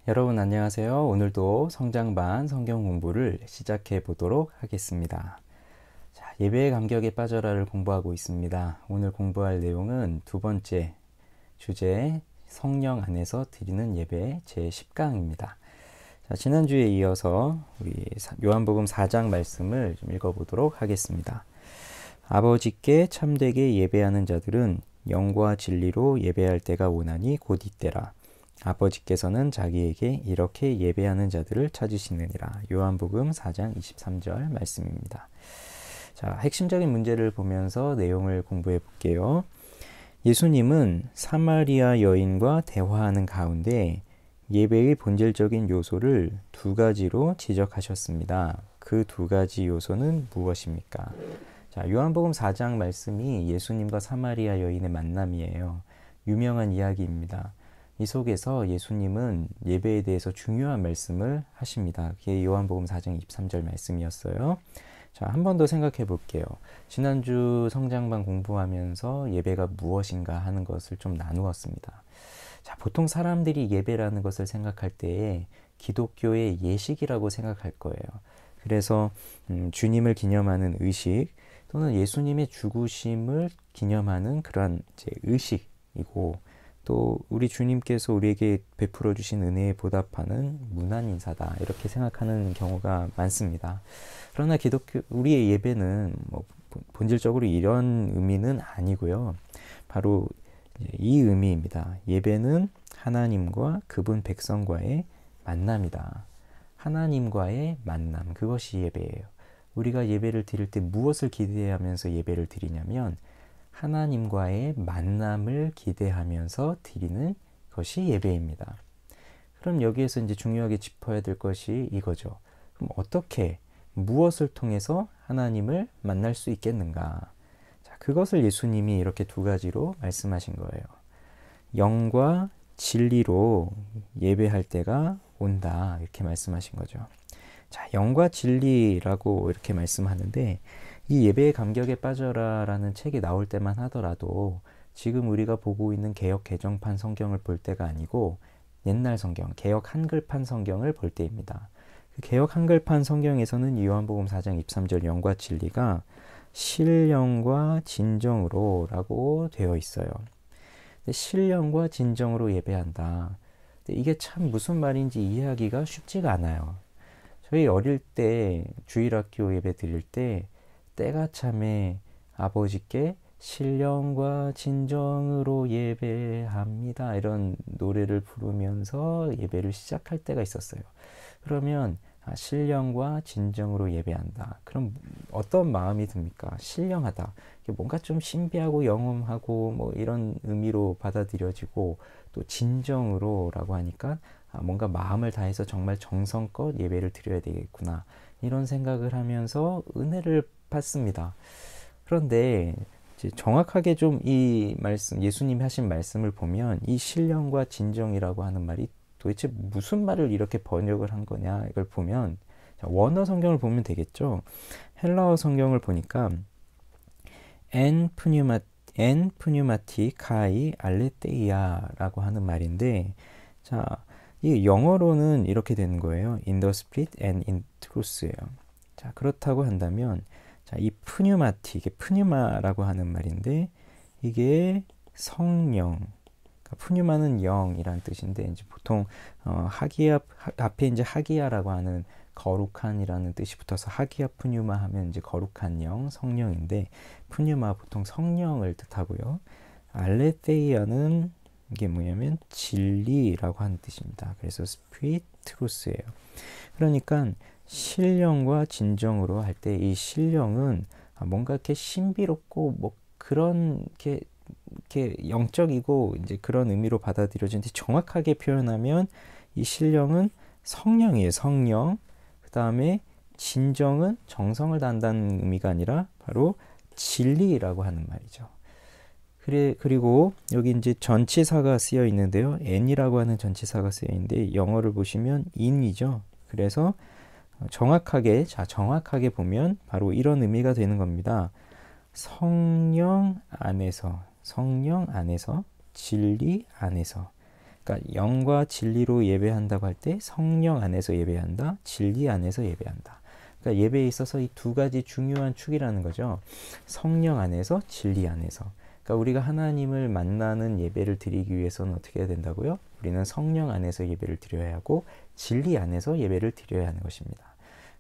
여러분 안녕하세요. 오늘도 성장반 성경 공부를 시작해 보도록 하겠습니다. 자, 예배의 감격에 빠져라를 공부하고 있습니다. 오늘 공부할 내용은 두 번째 주제 성령 안에서 드리는 예배 제10강입니다. 자, 지난주에 이어서 우리 요한복음 4장 말씀을 좀 읽어보도록 하겠습니다. 아버지께 참되게 예배하는 자들은 영과 진리로 예배할 때가 오나니 곧 이때라. 아버지께서는 자기에게 이렇게 예배하는 자들을 찾으시느니라. 요한복음 4장 23절 말씀입니다. 자, 핵심적인 문제를 보면서 내용을 공부해 볼게요. 예수님은 사마리아 여인과 대화하는 가운데 예배의 본질적인 요소를 두 가지로 지적하셨습니다. 그 두 가지 요소는 무엇입니까? 자, 요한복음 4장 말씀이 예수님과 사마리아 여인의 만남이에요. 유명한 이야기입니다. 이 속에서 예수님은 예배에 대해서 중요한 말씀을 하십니다. 그게 요한복음 4장 23절 말씀이었어요. 자, 한 번 더 생각해 볼게요. 지난주 성장반 공부하면서 예배가 무엇인가 하는 것을 좀 나누었습니다. 자, 보통 사람들이 예배라는 것을 생각할 때에 기독교의 예식이라고 생각할 거예요. 그래서 주님을 기념하는 의식 또는 예수님의 죽으심을 기념하는 그러한 이제 의식이고 또 우리 주님께서 우리에게 베풀어 주신 은혜에 보답하는 문안 인사다 이렇게 생각하는 경우가 많습니다. 그러나 기독교 우리의 예배는 본질적으로 이런 의미는 아니고요. 바로 이 의미입니다. 예배는 하나님과 그분 백성과의 만남이다. 하나님과의 만남, 그것이 예배예요. 우리가 예배를 드릴 때 무엇을 기대하면서 예배를 드리냐면 하나님과의 만남을 기대하면서 드리는 것이 예배입니다. 그럼 여기에서 이제 중요하게 짚어야 될 것이 이거죠. 그럼 어떻게, 무엇을 통해서 하나님을 만날 수 있겠는가? 자, 그것을 예수님이 이렇게 두 가지로 말씀하신 거예요. 영과 진리로 예배할 때가 온다. 이렇게 말씀하신 거죠. 자, 영과 진리라고 이렇게 말씀하는데 이 예배의 감격에 빠져라라는 책이 나올 때만 하더라도 지금 우리가 보고 있는 개역 개정판 성경을 볼 때가 아니고 옛날 성경, 개역 한글판 성경을 볼 때입니다. 그 개역 한글판 성경에서는 요한복음 4장 23절 영과 진리가 신령과 진정으로 라고 되어 있어요. 신령과 진정으로 예배한다. 이게 참 무슨 말인지 이해하기가 쉽지가 않아요. 저희 어릴 때 주일학교 예배 드릴 때 때가 참에 아버지께 신령과 진정으로 예배합니다. 이런 노래를 부르면서 예배를 시작할 때가 있었어요. 그러면 신령과 진정으로 예배한다. 그럼 어떤 마음이 듭니까? 신령하다. 뭔가 좀 신비하고 영험하고 뭐 이런 의미로 받아들여지고 또 진정으로라고 하니까 뭔가 마음을 다해서 정말 정성껏 예배를 드려야 되겠구나. 이런 생각을 하면서 은혜를 받습니다. 그런데 이제 정확하게 좀 이 말씀, 예수님이 하신 말씀을 보면 이 신령과 진정이라고 하는 말이 도대체 무슨 말을 이렇게 번역을 한 거냐 이걸 보면 원어 성경을 보면 되겠죠. 헬라어 성경을 보니까 엔 푸뉴마티 카이 알레테이아라고 하는 말인데 자, 이 영어로는 이렇게 되는 거예요. In the spirit and in truth예요. 자, 그렇다고 한다면 자, 이 푸뉴마티, 이게 푸뉴마라고 하는 말인데 이게 성령, 그러니까 푸뉴마는 영이란 뜻인데 이제 보통 하기야 앞에 이제 하기야라고 하는 거룩한이라는 뜻이 붙어서 하기야 푸뉴마 하면 이제 거룩한 영, 성령인데 푸뉴마 보통 성령을 뜻하고요. 알레테이아는 이게 뭐냐면 진리라고 하는 뜻입니다. 그래서 스피릿 트루스예요. 그러니까 신령과 진정으로 할 때 이 신령은 뭔가 이렇게 신비롭고 뭐 그런 이렇게 영적이고 이제 그런 의미로 받아들여지는데 정확하게 표현하면 이 신령은 성령이에요. 성령. 그 다음에 진정은 정성을 다한다는 의미가 아니라 바로 진리라고 하는 말이죠. 그리고 여기 이제 전치사가 쓰여 있는데요. n이라고 하는 전치사가 쓰여 있는데 영어를 보시면 in이죠. 그래서 정확하게 보면 바로 이런 의미가 되는 겁니다. 성령 안에서, 진리 안에서. 그러니까 그러니까 영과 진리로 예배한다고 할 때 성령 안에서 예배한다, 진리 안에서 예배한다. 그러니까 예배에 있어서 이 두 가지 중요한 축이라는 거죠. 성령 안에서, 진리 안에서. 그러니까 우리가 하나님을 만나는 예배를 드리기 위해서는 어떻게 해야 된다고요? 우리는 성령 안에서 예배를 드려야 하고 진리 안에서 예배를 드려야 하는 것입니다.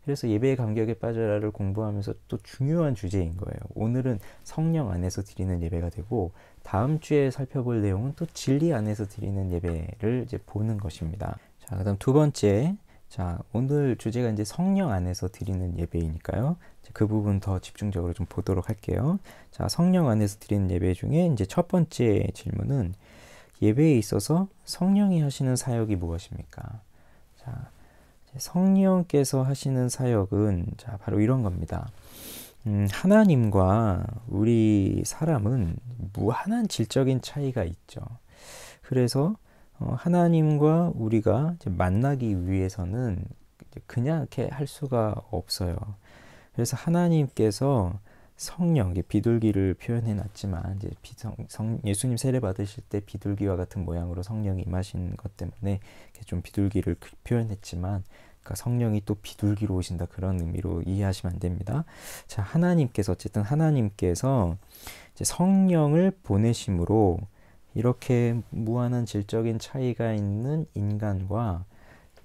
그래서 예배의 감격에 빠져라를 공부하면서 또 중요한 주제인 거예요. 오늘은 성령 안에서 드리는 예배가 되고 다음 주에 살펴볼 내용은 또 진리 안에서 드리는 예배를 이제 보는 것입니다. 자, 그다음 두 번째. 자, 오늘 주제가 이제 성령 안에서 드리는 예배이니까요. 그 부분 더 집중적으로 좀 보도록 할게요. 자, 성령 안에서 드리는 예배 중에 이제 첫 번째 질문은 예배에 있어서 성령이 하시는 사역이 무엇입니까? 자, 성령께서 하시는 사역은 자, 바로 이런 겁니다. 하나님과 우리 사람은 무한한 질적인 차이가 있죠. 그래서 하나님과 우리가 이제 만나기 위해서는 그냥 이렇게 할 수가 없어요. 그래서 하나님께서 성령, 비둘기를 표현해 놨지만 이제 예수님 세례 받으실 때 비둘기와 같은 모양으로 성령이 임하신 것 때문에 좀 비둘기를 표현했지만, 그러니까 성령이 또 비둘기로 오신다, 그런 의미로 이해하시면 안 됩니다. 자, 어쨌든 하나님께서 이제 성령을 보내심으로 이렇게 무한한 질적인 차이가 있는 인간과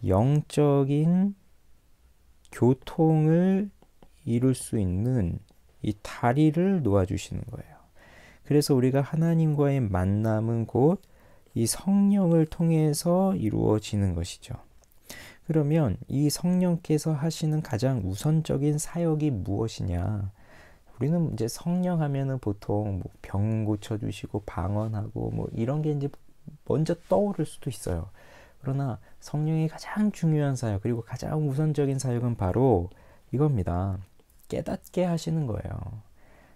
영적인 교통을 이룰 수 있는 이 다리를 놓아주시는 거예요. 그래서 우리가 하나님과의 만남은 곧 이 성령을 통해서 이루어지는 것이죠. 그러면 이 성령께서 하시는 가장 우선적인 사역이 무엇이냐? 우리는 이제 성령 하면은 보통 뭐 병 고쳐주시고 방언하고 뭐 이런 게 이제 먼저 떠오를 수도 있어요. 그러나 성령의 가장 중요한 사역, 그리고 가장 우선적인 사역은 바로 이겁니다. 깨닫게 하시는 거예요.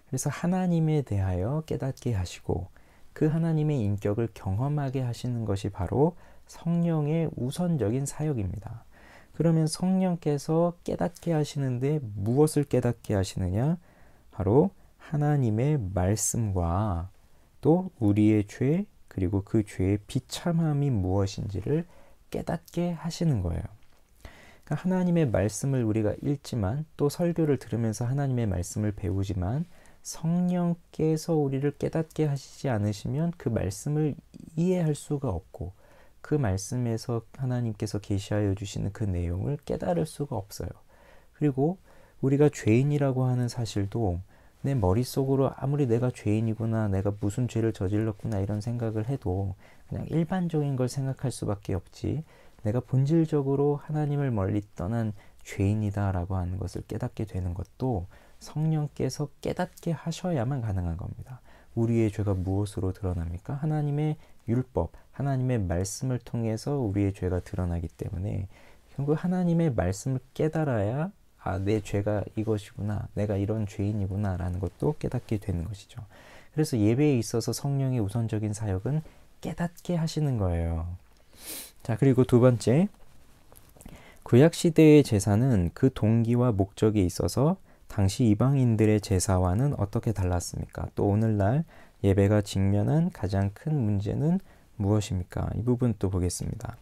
그래서 하나님에 대하여 깨닫게 하시고 그 하나님의 인격을 경험하게 하시는 것이 바로 성령의 우선적인 사역입니다. 그러면 성령께서 깨닫게 하시는데 무엇을 깨닫게 하시느냐? 바로 하나님의 말씀과 또 우리의 죄, 그리고 그 죄의 비참함이 무엇인지를 깨닫게 하시는 거예요. 그러니까 하나님의 말씀을 우리가 읽지만 또 설교를 들으면서 하나님의 말씀을 배우지만 성령께서 우리를 깨닫게 하시지 않으시면 그 말씀을 이해할 수가 없고 그 말씀에서 하나님께서 계시하여 주시는 그 내용을 깨달을 수가 없어요. 그리고 우리가 죄인이라고 하는 사실도 내 머릿속으로 아무리 내가 죄인이구나, 내가 무슨 죄를 저질렀구나 이런 생각을 해도 그냥 일반적인 걸 생각할 수밖에 없지, 내가 본질적으로 하나님을 멀리 떠난 죄인이다라고 하는 것을 깨닫게 되는 것도 성령께서 깨닫게 하셔야만 가능한 겁니다. 우리의 죄가 무엇으로 드러납니까? 하나님의 율법, 하나님의 말씀을 통해서 우리의 죄가 드러나기 때문에 결국 하나님의 말씀을 깨달아야 내 죄가 이것이구나, 내가 이런 죄인이구나 라는 것도 깨닫게 되는 것이죠. 그래서 예배에 있어서 성령의 우선적인 사역은 깨닫게 하시는 거예요. 자, 그리고 두 번째, 구약시대의 제사는 그 동기와 목적에 있어서 당시 이방인들의 제사와는 어떻게 달랐습니까? 또 오늘날 예배가 직면한 가장 큰 문제는 무엇입니까? 이 부분 또 보겠습니다.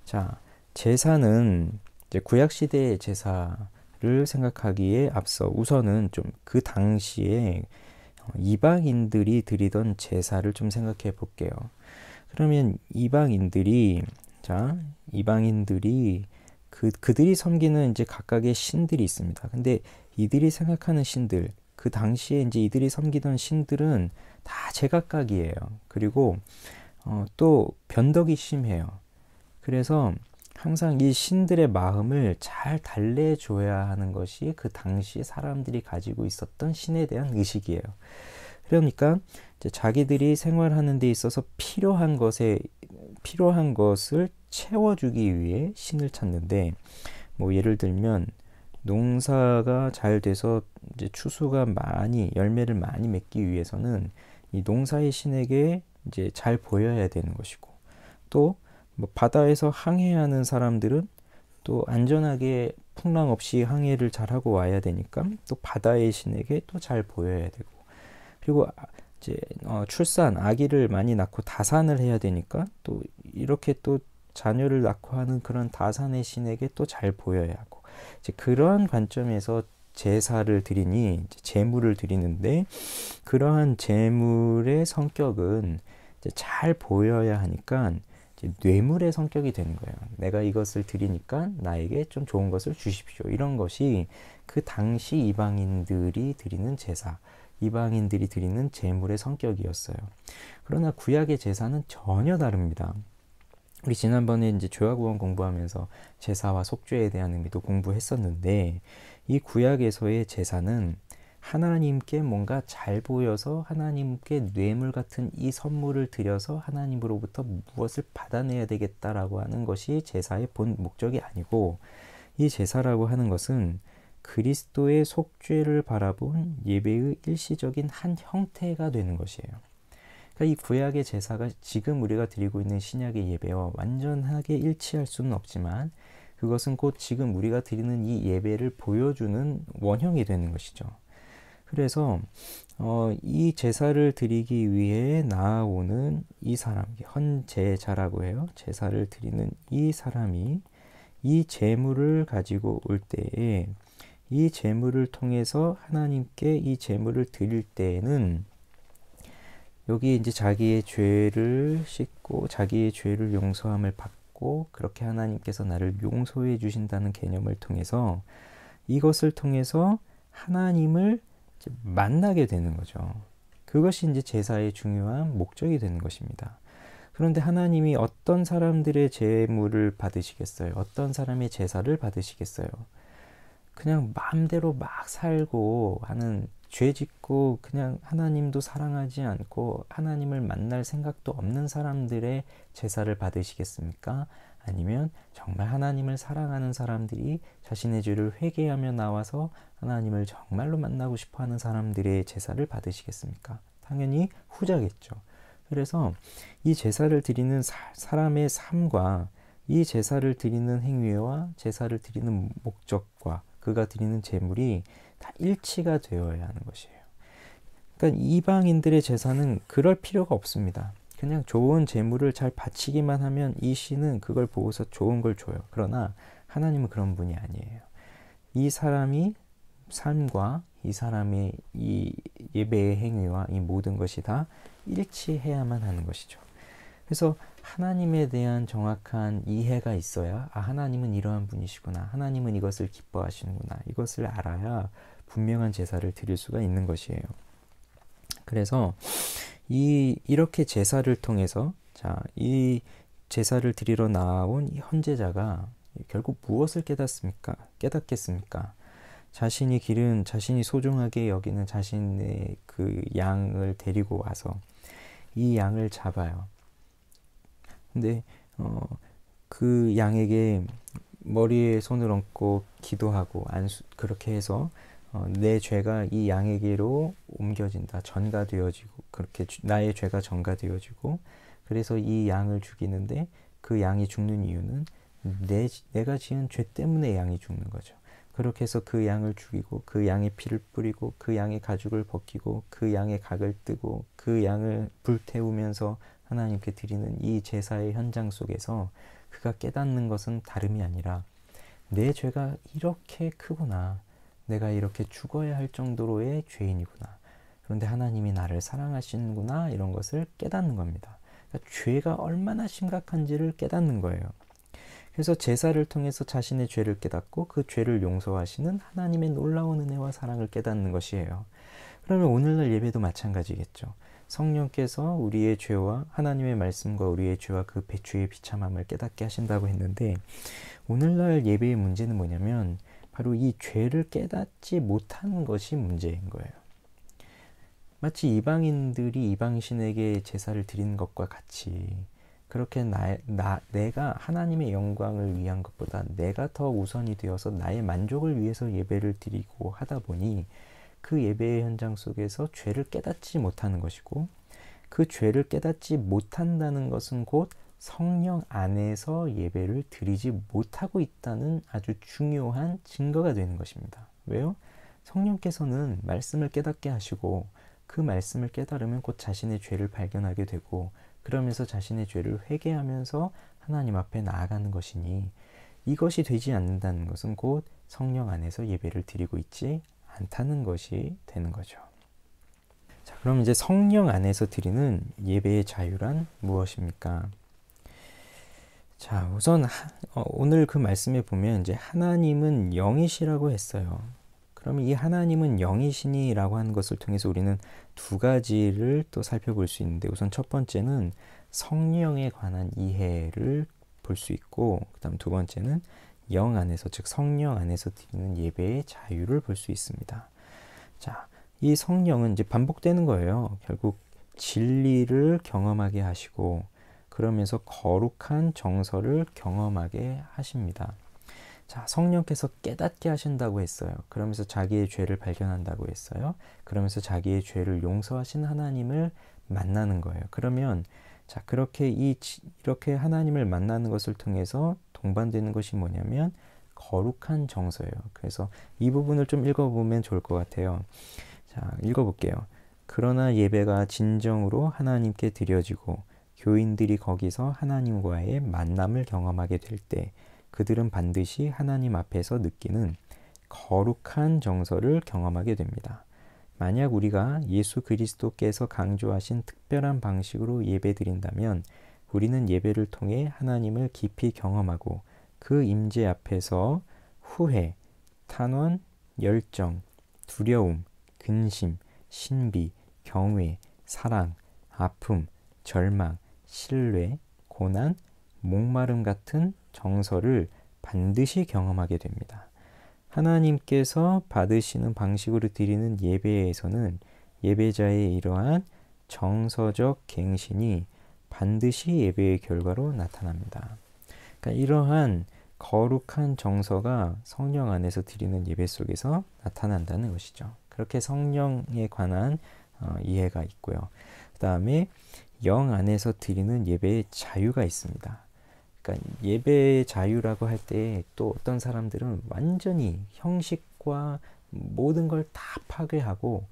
자, 제사는 이제 구약시대의 제사를 생각하기에 앞서 우선은 좀 그 당시에 이방인들이 드리던 제사를 좀 생각해 볼게요. 그러면 이방인들이 그들이 섬기는 이제 각각의 신들이 있습니다. 근데 이들이 생각하는 신들, 그 당시에 이제 이들이 섬기던 신들은 다 제각각이에요. 그리고 또 변덕이 심해요. 그래서 항상 이 신들의 마음을 잘 달래줘야 하는 것이 그 당시 사람들이 가지고 있었던 신에 대한 의식이에요. 그러니까 이제 자기들이 생활하는 데 있어서 필요한 것을 채워주기 위해 신을 찾는데, 뭐 예를 들면 농사가 잘 돼서 이제 추수가 열매를 많이 맺기 위해서는 이 농사의 신에게 이제 잘 보여야 되는 것이고, 또 뭐 바다에서 항해하는 사람들은 또 안전하게 풍랑 없이 항해를 잘 하고 와야 되니까 또 바다의 신에게 또 잘 보여야 되고, 그리고 이제 출산, 아기를 많이 낳고 다산을 해야 되니까 또 이렇게 또 자녀를 낳고 하는 그런 다산의 신에게 또 잘 보여야 하고, 이제 그런 관점에서 제사를 드리니 이제 제물을 드리는데, 그러한 제물의 성격은 이제 잘 보여야 하니까 이제 뇌물의 성격이 되는 거예요. 내가 이것을 드리니까 나에게 좀 좋은 것을 주십시오. 이런 것이 그 당시 이방인들이 드리는 제사, 이방인들이 드리는 제물의 성격이었어요. 그러나 구약의 제사는 전혀 다릅니다. 우리 지난번에 이제 죄와구원 공부하면서 제사와 속죄에 대한 의미도 공부했었는데, 이 구약에서의 제사는 하나님께 뭔가 잘 보여서 하나님께 뇌물 같은 이 선물을 드려서 하나님으로부터 무엇을 받아내야 되겠다라고 하는 것이 제사의 본 목적이 아니고, 이 제사라고 하는 것은 그리스도의 속죄를 바라본 예배의 일시적인 한 형태가 되는 것이에요. 그러니까 이 구약의 제사가 지금 우리가 드리고 있는 신약의 예배와 완전하게 일치할 수는 없지만, 그것은 곧 지금 우리가 드리는 이 예배를 보여주는 원형이 되는 것이죠. 그래서 이 제사를 드리기 위해 나아오는 이 사람, 헌제자라고 해요. 제사를 드리는 이 사람이 이 제물을 가지고 올 때에, 이 제물을 통해서 하나님께 이 제물을 드릴 때에는 여기 이제 자기의 죄를 씻고 자기의 죄를 용서함을 받고, 그렇게 하나님께서 나를 용서해 주신다는 개념을 통해서 이것을 통해서 하나님을 이제 만나게 되는 거죠. 그것이 이제 제사의 중요한 목적이 되는 것입니다. 그런데 하나님이 어떤 사람들의 제물을 받으시겠어요? 어떤 사람의 제사를 받으시겠어요? 그냥 마음대로 막 살고 하는, 죄 짓고 그냥 하나님도 사랑하지 않고 하나님을 만날 생각도 없는 사람들의 제사를 받으시겠습니까? 아니면 정말 하나님을 사랑하는 사람들이 자신의 죄를 회개하며 나와서 하나님을 정말로 만나고 싶어하는 사람들의 제사를 받으시겠습니까? 당연히 후자겠죠. 그래서 이 제사를 드리는 사람의 삶과 이 제사를 드리는 행위와 제사를 드리는 목적과 그가 드리는 제물이 다 일치가 되어야 하는 것이에요. 그러니까 이방인들의 제사는 그럴 필요가 없습니다. 그냥 좋은 제물을 잘 바치기만 하면 이 신은 그걸 보고서 좋은 걸 줘요. 그러나 하나님은 그런 분이 아니에요. 이 사람이 삶과 이 사람의 이 예배의 행위와 이 모든 것이 다 일치해야만 하는 것이죠. 그래서 하나님에 대한 정확한 이해가 있어야, 아, 하나님은 이러한 분이시구나, 하나님은 이것을 기뻐하시는구나, 이것을 알아야 분명한 제사를 드릴 수가 있는 것이에요. 그래서 이렇게 제사를 통해서, 자, 이 제사를 드리러 나온 이 헌제자가 결국 무엇을 깨닫겠습니까? 자신이 기른, 자신이 소중하게 여기는 자신의 그 양을 데리고 와서 이 양을 잡아요. 근데 그 양에게 머리에 손을 얹고 기도하고 그렇게 해서 내 죄가 이 양에게로 옮겨진다, 전가되어지고, 그렇게 나의 죄가 전가되어지고, 그래서 이 양을 죽이는데 그 양이 죽는 이유는 내가 지은 죄 때문에 양이 죽는 거죠. 그렇게 해서 그 양을 죽이고 그 양의 피를 뿌리고 그 양의 가죽을 벗기고 그 양의 각을 뜨고 그 양을 불태우면서 하나님께 드리는 이 제사의 현장 속에서 그가 깨닫는 것은 다름이 아니라, 내 죄가 이렇게 크구나, 내가 이렇게 죽어야 할 정도로의 죄인이구나, 그런데 하나님이 나를 사랑하시는구나, 이런 것을 깨닫는 겁니다. 그러니까 죄가 얼마나 심각한지를 깨닫는 거예요. 그래서 제사를 통해서 자신의 죄를 깨닫고 그 죄를 용서하시는 하나님의 놀라운 은혜와 사랑을 깨닫는 것이에요. 그러면 오늘날 예배도 마찬가지겠죠. 성령께서 우리의 죄와 하나님의 말씀과 우리의 죄와 그 죄의 비참함을 깨닫게 하신다고 했는데, 오늘날 예배의 문제는 뭐냐면 바로 이 죄를 깨닫지 못하는 것이 문제인 거예요. 마치 이방인들이 이방신에게 제사를 드리는 것과 같이, 그렇게 내가 하나님의 영광을 위한 것보다 내가 더 우선이 되어서 나의 만족을 위해서 예배를 드리고 하다 보니 그 예배의 현장 속에서 죄를 깨닫지 못하는 것이고, 그 죄를 깨닫지 못한다는 것은 곧 성령 안에서 예배를 드리지 못하고 있다는 아주 중요한 증거가 되는 것입니다. 왜요? 성령께서는 말씀을 깨닫게 하시고 그 말씀을 깨달으면 곧 자신의 죄를 발견하게 되고 그러면서 자신의 죄를 회개하면서 하나님 앞에 나아가는 것이니 이것이 되지 않는다는 것은 곧 성령 안에서 예배를 드리고 있지 않다는 것이 되는 거죠. 자, 그럼 이제 성령 안에서 드리는 예배의 자유란 무엇입니까? 자, 우선 오늘 그 말씀에 보면 이제 하나님은 영이시라고 했어요. 그러면 이 하나님은 영이시니라고 하는 것을 통해서 우리는 두 가지를 또 살펴볼 수 있는데, 우선 첫 번째는 성령에 관한 이해를 볼 수 있고, 그 다음 두 번째는 영 안에서, 즉 성령 안에서 드리는 예배의 자유를 볼 수 있습니다. 자, 이 성령은 이제 반복되는 거예요. 결국 진리를 경험하게 하시고 그러면서 거룩한 정서를 경험하게 하십니다. 자, 성령께서 깨닫게 하신다고 했어요. 그러면서 자기의 죄를 발견한다고 했어요. 그러면서 자기의 죄를 용서하신 하나님을 만나는 거예요. 그러면 자, 이렇게 하나님을 만나는 것을 통해서 동반되는 것이 뭐냐면 거룩한 정서예요. 그래서 이 부분을 좀 읽어보면 좋을 것 같아요. 자, 읽어볼게요. 그러나 예배가 진정으로 하나님께 드려지고 교인들이 거기서 하나님과의 만남을 경험하게 될 때 그들은 반드시 하나님 앞에서 느끼는 거룩한 정서를 경험하게 됩니다. 만약 우리가 예수 그리스도께서 강조하신 특별한 방식으로 예배드린다면 우리는 예배를 통해 하나님을 깊이 경험하고 그 임재 앞에서 후회, 탄원, 열정, 두려움, 근심, 신비, 경외, 사랑, 아픔, 절망, 신뢰, 고난, 목마름 같은 정서를 반드시 경험하게 됩니다. 하나님께서 받으시는 방식으로 드리는 예배에서는 예배자의 이러한 정서적 갱신이 반드시 예배의 결과로 나타납니다. 그러니까 이러한 거룩한 정서가 성령 안에서 드리는 예배 속에서 나타난다는 것이죠. 그렇게 성령에 관한 이해가 있고요. 그 다음에 영 안에서 드리는 예배의 자유가 있습니다. 그러니까 예배의 자유라고 할 때 또 어떤 사람들은 완전히 형식과 모든 걸 다 파괴하고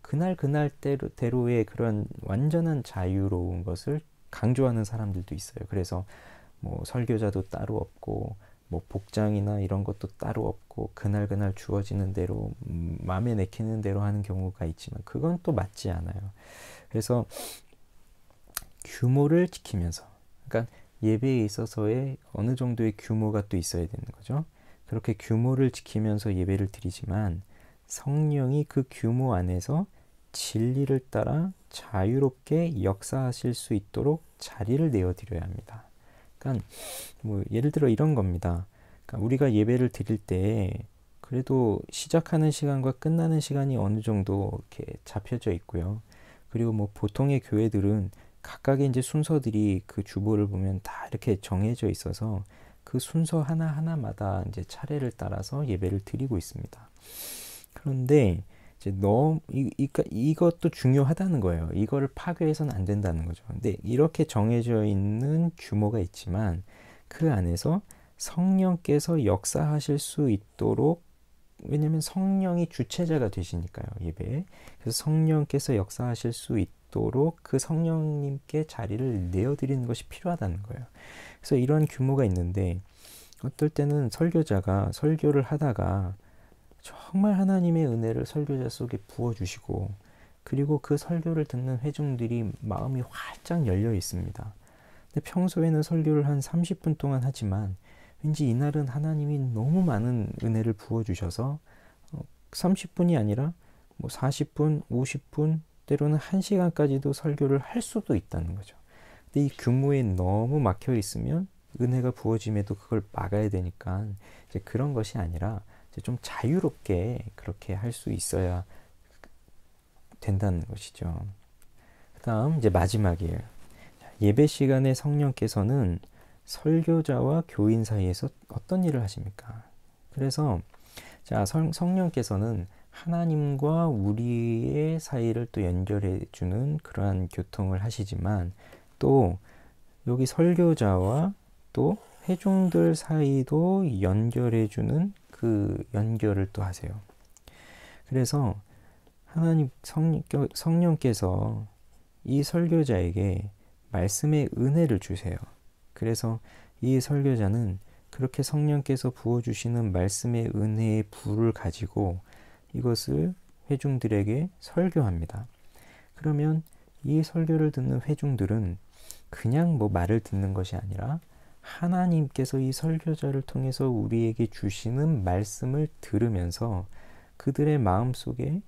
그냥 그날대로의 그런 완전한 자유로운 것을 강조하는 사람들도 있어요. 그래서 뭐 설교자도 따로 없고 뭐 복장이나 이런 것도 따로 없고 그날 주어지는 대로 마음에 내키는 대로 하는 경우가 있지만 그건 또 맞지 않아요. 그래서 규모를 지키면서, 그러니까 예배에 있어서의 어느 정도의 규모가 또 있어야 되는 거죠. 그렇게 규모를 지키면서 예배를 드리지만 성령이 그 규모 안에서 진리를 따라 자유롭게 역사하실 수 있도록 자리를 내어드려야 합니다. 그러니까 뭐 예를 들어 이런 겁니다. 그러니까 우리가 예배를 드릴 때 그래도 시작하는 시간과 끝나는 시간이 어느 정도 이렇게 잡혀져 있고요. 그리고 뭐 보통의 교회들은 각각의 이제 순서들이 그 주보를 보면 다 이렇게 정해져 있어서 그 순서 하나하나마다 이제 차례를 따라서 예배를 드리고 있습니다. 그런데 이제 이것도 중요하다는 거예요. 이거를 파괴해서는 안 된다는 거죠. 근데 이렇게 정해져 있는 규모가 있지만 그 안에서 성령께서 역사하실 수 있도록, 왜냐하면 성령이 주체자가 되시니까요, 예배에. 그래서 성령께서 역사하실 수 있도록 그 성령님께 자리를 내어드리는 것이 필요하다는 거예요. 그래서 이런 규모가 있는데 어떨 때는 설교자가 설교를 하다가 정말 하나님의 은혜를 설교자 속에 부어주시고 그리고 그 설교를 듣는 회중들이 마음이 활짝 열려 있습니다. 근데 평소에는 설교를 한 30분 동안 하지만 왠지 이날은 하나님이 너무 많은 은혜를 부어주셔서 30분이 아니라 뭐 40분, 50분, 때로는 1시간까지도 설교를 할 수도 있다는 거죠. 근데 이 규모에 너무 막혀 있으면 은혜가 부어짐에도 그걸 막아야 되니까 이제 그런 것이 아니라 이제 좀 자유롭게 그렇게 할 수 있어야 된다는 것이죠. 그 다음 이제 마지막이에요. 예배 시간에 성령께서는 설교자와 교인 사이에서 어떤 일을 하십니까? 그래서 자, 성령께서는 하나님과 우리의 사이를 또 연결해 주는 그러한 교통을 하시지만 또 여기 설교자와 또 회중들 사이도 연결해 주는 그 연결을 또 하세요. 그래서 하나님 성령께서 이 설교자에게 말씀의 은혜를 주세요. 그래서 이 설교자는 그렇게 성령께서 부어주시는 말씀의 은혜의 불을 가지고 이것을 회중들에게 설교합니다. 그러면 이 설교를 듣는 회중들은 그냥 뭐 말을 듣는 것이 아니라 하나님께서 이 설교자를 통해서 우리에게 주시는 말씀을 들으면서 그들의 마음속에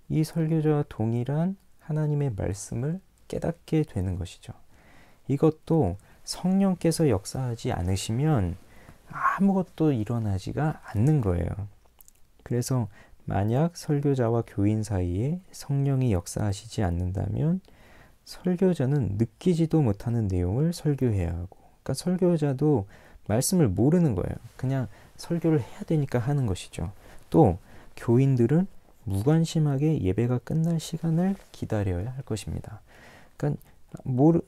이 설교자와 동일한 하나님의 말씀을 깨닫게 되는 것이죠. 이것도 성령께서 역사하지 않으시면 아무것도 일어나지가 않는 거예요. 그래서 만약 설교자와 교인 사이에 성령이 역사하시지 않는다면 설교자는 느끼지도 못하는 내용을 설교해야 하고, 그러니까 설교자도 말씀을 모르는 거예요. 그냥 설교를 해야 되니까 하는 것이죠. 또 교인들은 무관심하게 예배가 끝날 시간을 기다려야 할 것입니다. 그러니까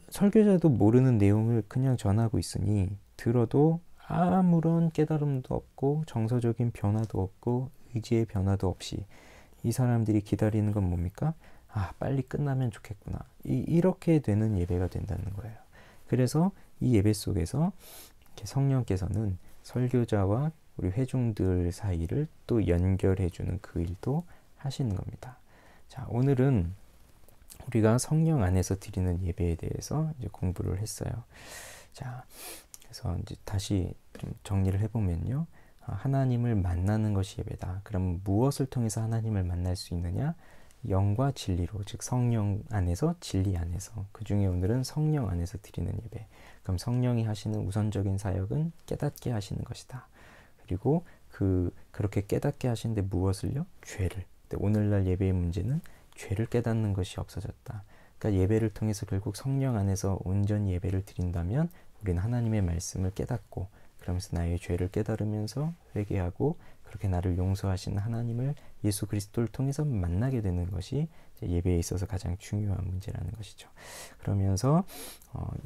설교자도 모르는 내용을 그냥 전하고 있으니 들어도 아무런 깨달음도 없고 정서적인 변화도 없고 의지의 변화도 없이 이 사람들이 기다리는 건 뭡니까? 빨리 끝나면 좋겠구나. 이렇게 되는 예배가 된다는 거예요. 그래서 이 예배 속에서 성령께서는 설교자와 우리 회중들 사이를 또 연결해주는 그 일도 하시는 겁니다. 자, 오늘은 우리가 성령 안에서 드리는 예배에 대해서 이제 공부를 했어요. 자, 그래서 이제 다시 좀 정리를 해보면요. 하나님을 만나는 것이 예배다. 그럼 무엇을 통해서 하나님을 만날 수 있느냐? 영과 진리로, 즉 성령 안에서, 진리 안에서. 그 중에 오늘은 성령 안에서 드리는 예배. 그럼 성령이 하시는 우선적인 사역은 깨닫게 하시는 것이다. 그리고 그렇게 깨닫게 하시는데 무엇을요? 죄를. 근데 오늘날 예배의 문제는 죄를 깨닫는 것이 없어졌다. 그러니까 예배를 통해서 결국 성령 안에서 온전히 예배를 드린다면 우리는 하나님의 말씀을 깨닫고 그러면서 나의 죄를 깨달으면서 회개하고 그렇게 나를 용서하시는 하나님을 예수 그리스도를 통해서 만나게 되는 것이 예배에 있어서 가장 중요한 문제라는 것이죠. 그러면서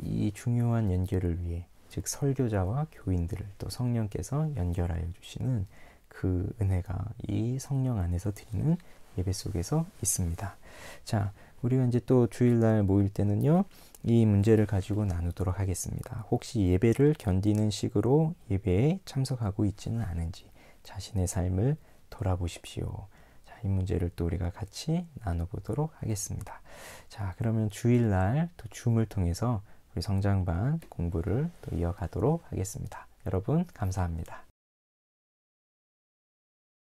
이 중요한 연결을 위해, 즉 설교자와 교인들을 또 성령께서 연결하여 주시는 그 은혜가 이 성령 안에서 드리는 예배 속에서 있습니다. 자, 우리가 이제 또 주일날 모일 때는요, 이 문제를 가지고 나누도록 하겠습니다. 혹시 예배를 견디는 식으로 예배에 참석하고 있지는 않은지 자신의 삶을 돌아보십시오. 자, 이 문제를 또 우리가 같이 나눠보도록 하겠습니다. 자, 그러면 주일날 또 줌을 통해서 우리 성장반 공부를 또 이어가도록 하겠습니다. 여러분 감사합니다.